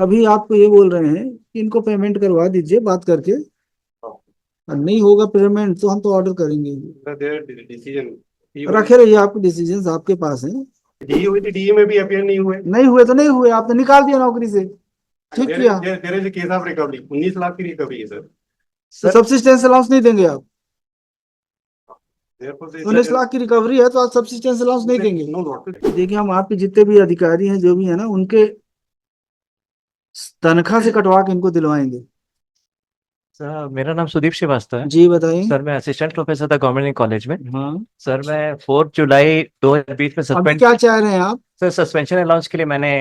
अभी आपको ये बोल रहे हैं कि इनको पेमेंट करवा दीजिए बात करके। और नहीं होगा पेमेंट तो हम तो ऑर्डर करेंगे। डिसीजन रखे रहिए, आपके डिसीजंस आपके पास हैं। डी हुई थी, डी में भी अपियर नहीं हुए। नहीं हुए तो नहीं हुए, आपने निकाल दिया नौकरी से। ठीक देयर किया। There is case of recovery, 19 lakh की रिकवरी है सर। तो सब्सिस्टेंस अलाउंस नहीं देंगे आप? देयरफॉर 19 लाख की रिकवरी है तो आप सब्सिस्टेंस अलाउंस नहीं देंगे? No note. देखिए, हम आपके जितने भी अधिकारी हैं जो भी है ना, उनके तनख्वाह से कटवा के इनको दिलवाएंगे। सर मेरा नाम सुदीप श्रीवास्तव है। जी बताइए। सर मैं असिस्टेंट प्रोफेसर था गवर्नमेंट कॉलेज में। हाँ, सर मैं 4 जुलाई 2020 में अब सस्पेंड। क्या चाह रहे हैं आप? सर सस्पेंशन अलाउंस के लिए मैंने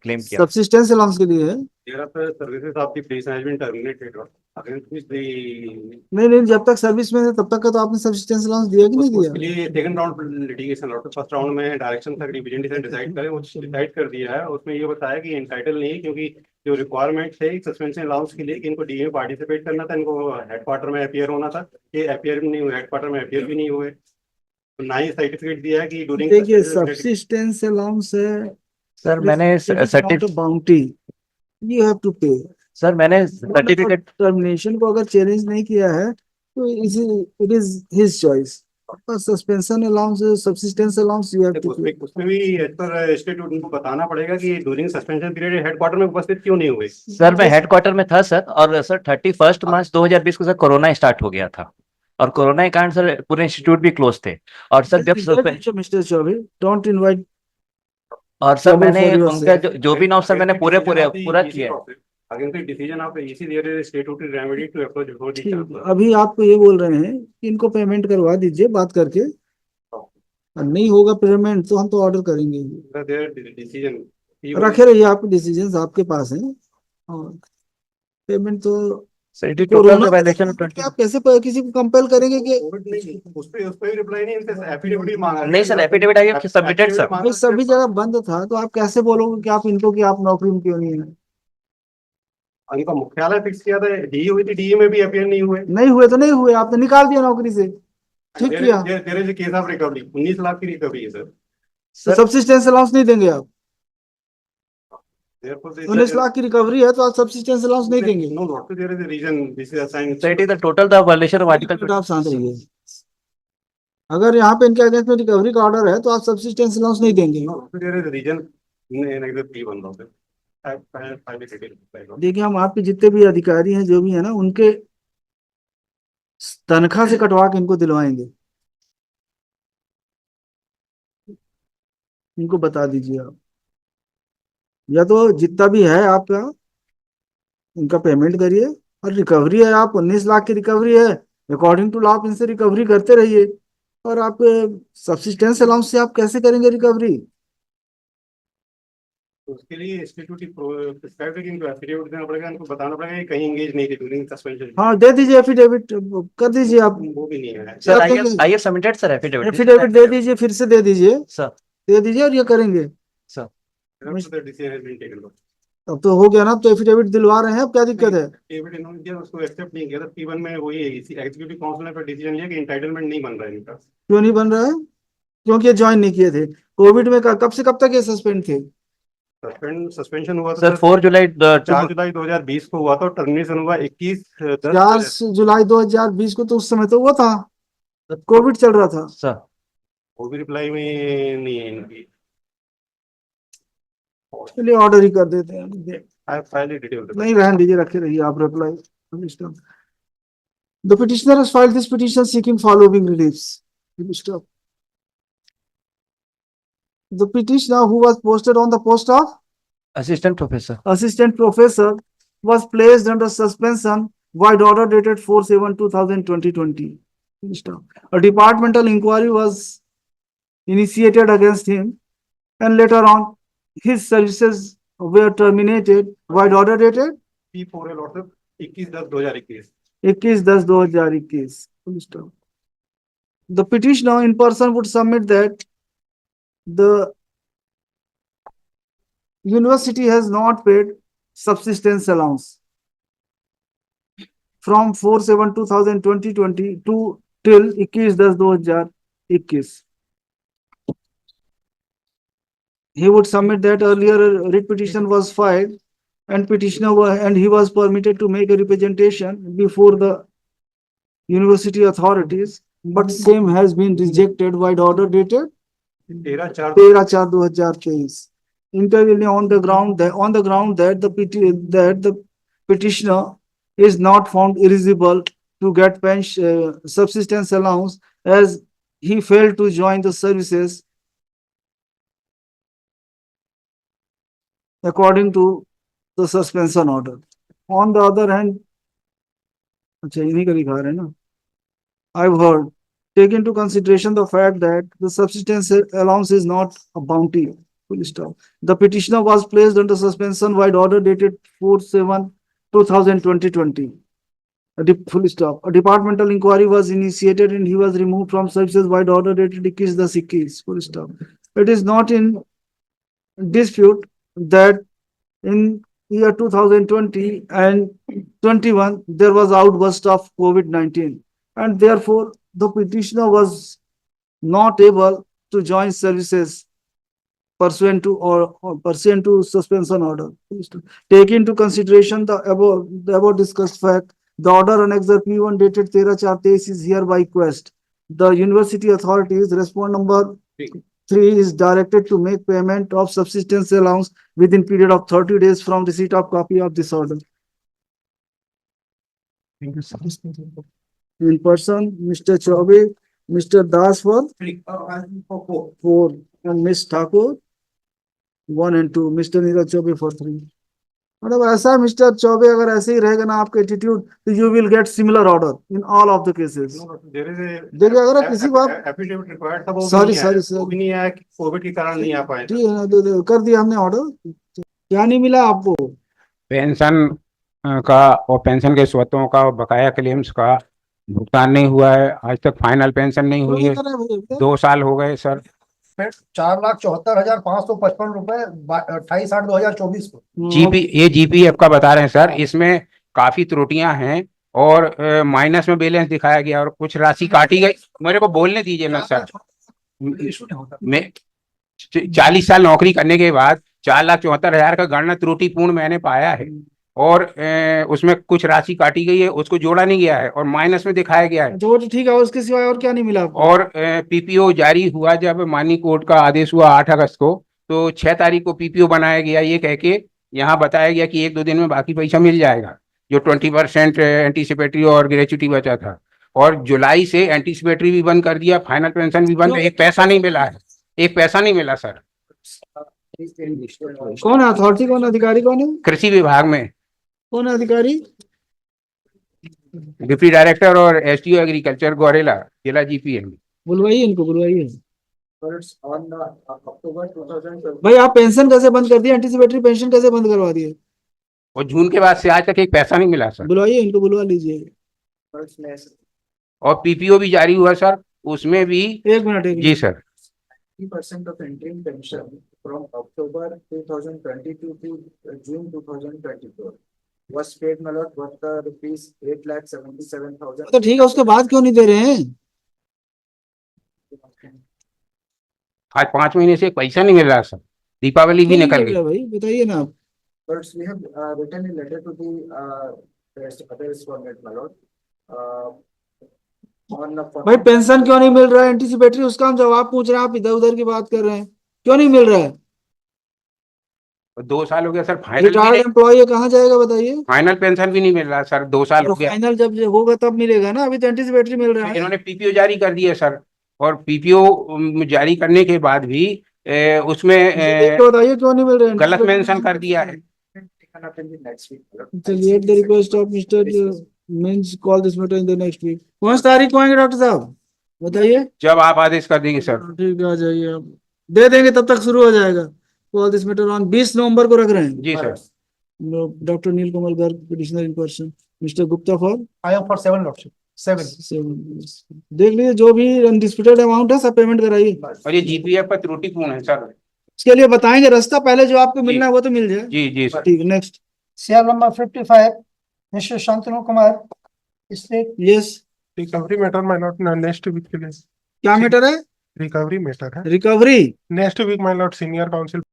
क्लेम किया। सब्सिस्टेंस अलाउंस के लिए है? There are services of the police has been terminated against the नहीं नहीं, जब तक सर्विस में थे तब तक का तो आपने सब्सिस्टेंस अलाउंस दिया कि नहीं उसके दिया? लिए second round litigation lot, first round में डायरेक्शन था डिवीजन डिसाइड करे, वो डिसाइड कर दिया है। उसमें ये बताया कि एंटाइटल नहीं है, क्योंकि जो रिक्वायरमेंट थे सस्पेंशन अलाउंस के लिए कि इनको डी में पार्टिसिपेट करना था, इनको हेडक्वार्टर में अपियर होना था। ये अपियर भी नहीं हुए, हेडक्वार्टर में अपियर भी नहीं हुए। तो ना ही सर्टिफिकेट दिया है कि ड्यूरिंग देखिए, सब्सिस्टेंस अलाउंस है, सर मैंने it is not a bounty, you have to pay. Sir मैंने सर्टिफिकेट। टर्मिनेशन को अगर चैलेंज नहीं किया है तो it is his choice. Suspension allowance, subsistence allowance you have to pay. उसमें भी एज पर स्टेट्यूट उनको बताना पड़ेगा कि ड्यूरिंग सस्पेंशन पीरियड हेडक्वार्टर में उपस्थित क्यों नहीं हुए। सर मैं हेडक्वार्टर में था सर, और सर 31 मार्च 2020 को सर कोरोना स्टार्ट हो गया था, और कोरोना के कारण सर पूरे इंस्टीट्यूट भी क्लोज थे। और सर जब मिस्टर चौबे, डोंट इनवाइट और सर trouble मैंने for उनका yourself। जो भी नॉब सर मैंने पूरे पूरे पूरा किया है। Against the decision of the EC, there is a statutory remedy to approach before the ठीक, chancellor. अभी आपको ये बोल रहे हैं कि इनको पेमेंट करवा दीजिए बात करके। और नहीं होगा पेमेंट तो हम तो ऑर्डर करेंगे। Their decision. रखे रहिए, आपके डिसीजंस आपके पास हैं। और पेमेंट तो sir it is corona total violation of क्या आप कैसे किसी को कंपेल करेंगे कि? कोविड नहीं, उस पे रिप्लाई नहीं, इनसे एफिडेविट मांगा। नहीं sir, affidavit I submitted sir. भाई सभी जगह बंद था तो आप कैसे बोलोगे कि आप इनको कि आप नौकरी में क्यों नहीं है? उनका मुख्यालय फिक्स किया था, डी हुई थी, डी में भी अपियर नहीं हुए। नहीं हुए तो नहीं हुए, आपने निकाल दिया नौकरी से। ठीक किया। There is case of recovery, 19 lakh की रिकवरी है सर। तो सब्सिस्टेंस अलाउंस नहीं देंगे आप? Therefore, 19 लाख की रिकवरी है तो आप सब्सिस्टेंस अलाउंस नहीं देंगे? no, not there is a reason this is assigned. Sir it is the total the violation of article. आप शांत रहिए। अगर यहाँ पे इनके अगेंस्ट में रिकवरी का ऑर्डर है तो आप सब्सिस्टेंस अलाउंस नहीं देंगे? No, there is a reason in either P1 of it. I will detail. देखिए, हम आपके जितने भी अधिकारी हैं जो भी है ना, उनके तनख्वाह से कटवा के इनको दिलवाएंगे। इनको बता दीजिए आप, या तो जितना भी है आपका इनका पेमेंट करिए। और रिकवरी है, आप 19 लाख की रिकवरी है, अकॉर्डिंग टू लॉ आप इनसे रिकवरी करते रहिए। और आप सब्सिस्टेंस अलाउंस से आप कैसे करेंगे रिकवरी? तो उसके लिए इंस्टीट्यूट प्रिस्क्राइब है कि इनको एफिडेविट देना पड़ेगा, इनको बताना पड़ेगा कि कहीं एंगेज नहीं थे ड्यूरिंग सस्पेंशन। हाँ, दे दीजिए एफिडेविट, कर दीजिए आप। वो भी नहीं है sir I have submitted sir affidavit. Affidavit दे दीजिए, फिर से दे दीजिए सर। दे दीजिए और ये करेंगे। Sir decision has been taken. अब तो हो गया ना, तो एफिडेविट दिलवा रहे हैं, अब क्या दिक्कत है? एफिडेविट इन्होंने दिया, उसको एक्सेप्ट नहीं किया था। P1 में वही है, इसी एग्जीक्यूटिव काउंसिल ने पर डिसीजन लिया कि एंटाइटलमेंट नहीं बन रहा है इनका। क्यों नहीं बन रहा है? क्योंकि ये ज्वाइन नहीं किए थे कोविड में। कब से कब तक ये सस्पेंड थे? सस्पेंशन हुआ था सर 4 जुलाई 4 जुलाई 2020 को हुआ था, और टर्मिनेशन हुआ 21/10। 4 जुलाई 2020 को, तो उस समय तो वो था, कोविड चल रहा था। सर वो भी रिप्लाई में नहीं है इनकी। चलिए ऑर्डर ही कर देते हैं। फाइल डिटेल नहीं, रहने दीजिए, रखे रहिए आप reply. The petitioner has filed this petition seeking following reliefs. The petitioner, who was posted on the post of assistant professor. assistant professor, was placed under suspension by order dated 4/7/2020. A departmental inquiry was initiated against him, and later on his services were terminated by order dated P4 है lot 21/10/2021। 21/10/2021. The petitioner in person would submit that the university has not paid subsistence allowance from 4/7/2020 to till 21/10/2021. He would submit that earlier a writ petition was filed and and he was permitted to make a representation before the university authorities, but same has been rejected by the order dated 13/4/2023. Intervening on the ground that the petitioner is not found eligible to get pension subsistence allowance as he failed to join the services according to the suspension order. On the other hand, अच्छा इन्हीं का दिखा रहे हैं ना, I've heard, take into consideration the fact that the subsistence allowance is not a bounty. Full stop. The petitioner was placed under suspension by order dated 4/7/2020. Full stop. A departmental inquiry was initiated and he was removed from services by order dated 21/21. Full stop. It is not in dispute that in year 2020 and 21 there was outburst of COVID-19, and therefore the petitioner was not able to join services pursuant to suspension order. Take into consideration the above discussed fact, the order annexure P1 dated 13/4/23 is hereby quest. The university authorities respond number 3 is directed to make payment of subsistence allowance within period of 30 days from receipt of copy of this order. Thank you, sir. In person, Mr. Chaube, Mr. Das for 4, and Ms. Thakur 1 and 2, Mr. Neeraj Chaube for 3. मतलब ऐसा mister Choubey अगर ऐसे ही रहेगा ना आपका attitude, तो you will get similar order in all of the cases. देखिए अगर किसी बात एफिडेविट रिक्वायर्ड था वो Sorry, भी नहीं आया, sorry, वो भी नहीं आया कि कोविड के कारण नहीं आ पाए. ठीक है ना, तो कर दिया हमने ऑर्डर. क्या नहीं मिला आपको? पेंशन का और पेंशन के स्वतों का और बकाया क्लेम्स का भुगतान नहीं हुआ है. आज तक फाइनल पेंशन नहीं हुई है. 2 साल हो गए सर. 4,74,555 रुपए 28/8/2024 को. ये जीपीएफ का बता रहे हैं सर. इसमें काफी त्रुटियां हैं और माइनस में बैलेंस दिखाया गया और कुछ राशि काटी गई. मेरे को बोलने दीजिए ना सर. मैं 40 साल नौकरी करने के बाद 4,74,000 का गणना त्रुटिपूर्ण मैंने पाया है और उसमें कुछ राशि काटी गई है, उसको जोड़ा नहीं गया है और माइनस में दिखाया गया है. जो ठीक है, उसके सिवाय और क्या नहीं मिला आपको? और पीपीओ जारी हुआ जब माननीय कोर्ट का आदेश हुआ 8 अगस्त को, तो 6 तारीख को पीपीओ बनाया गया. ये कह के यहाँ बताया गया कि 1-2 दिन में बाकी पैसा मिल जाएगा, जो 20% एंटीसिपेटरी और ग्रेच्युटी बचा था. और जुलाई से एंटीसिपेटरी भी बंद कर दिया, फाइनल पेंशन भी बंद. एक पैसा नहीं मिला है, एक पैसा नहीं मिला सर. कौन है अथॉरिटी, कौन अधिकारी, कौन है? कृषि विभाग में कौन है अधिकारी? डिप्टी डायरेक्टर और एसडीओ एग्रीकल्चर गौरेला, जिला जीपीएम. बुलवाइए इनको, बुलवाइए. अक्टूबर 2012 भाई आप पेंशन कैसे बंद कर दिए? एंटीसिपेटरी पेंशन कैसे बंद करवा दिए? और जून के बाद से आज तक एक पैसा नहीं मिला सर. बुलवाइए इनको, बुलवा लीजिए. और पीपीओ भी जारी हुआ सर, उसमें भी. एक मिनट. जी sir. 50% of interim pension from October 2022 to June 2024 was paid malot worth the rupees 8,77,000. तो ठीक है, उसके बाद क्यों नहीं दे रहे हैं? आज 5 महीने से पैसा नहीं मिल रहा सर. दीपावली भी निकल गई. भाई बताइए ना आप. But we have written a letter to the other respondent malot. भाई पेंशन क्यों नहीं मिल रहा है? एंटीसिपेटरी उसका हम जवाब पूछ रहे हैं, आप इधर उधर की बात कर रहे हैं. क्यों नहीं मिल रहा है? 2 साल हो गया सर. फाइनल रिटायर्ड एम्प्लॉय कहाँ जाएगा बताइए? फाइनल पेंशन भी नहीं मिल रहा सर. 2 साल हो गया. फाइनल जब होगा तब मिलेगा ना, अभी तो एंटीसिपेटरी मिल रहा है. इन्होंने पीपीओ जारी कर दिया सर, और पीपीओ जारी करने के बाद भी उसमें बताइए क्यों नहीं मिल रहा है? गलत मेंशन कर दिया है. चलिए, the request of Mr. means call this matter in the next week. कौन सी तारीख को आएंगे डॉक्टर साहब बताइए? जब आप आदेश कर देंगे सर. ठीक है, आ जाइए आप. दे देंगे तब तक शुरू हो जाएगा. कॉल दिस मैटर ऑन 20 नवंबर को रख रहे हैं. जी sir. Doctor Neel Kamal Garg petitioner in person. Mister Gupta for I am for 7 lordship. 7. 7. देख लीजिए, जो भी अनडिस्प्यूटेड अमाउंट है सब पेमेंट कराइए. और ये जीपीएफ का त्रुटिपूर्ण है सर. इसके लिए बताएंगे रास्ता, पहले जो आपको मिलना है वो तो मिल जाए. जी जी सर. ठीक है, next. CR number 55, Mr. Shantanu Kumar, state yes. Recovery matter my not next week के लिए. क्या मैटर है? रिकवरी मैटर है. Recovery. Next week my lord senior council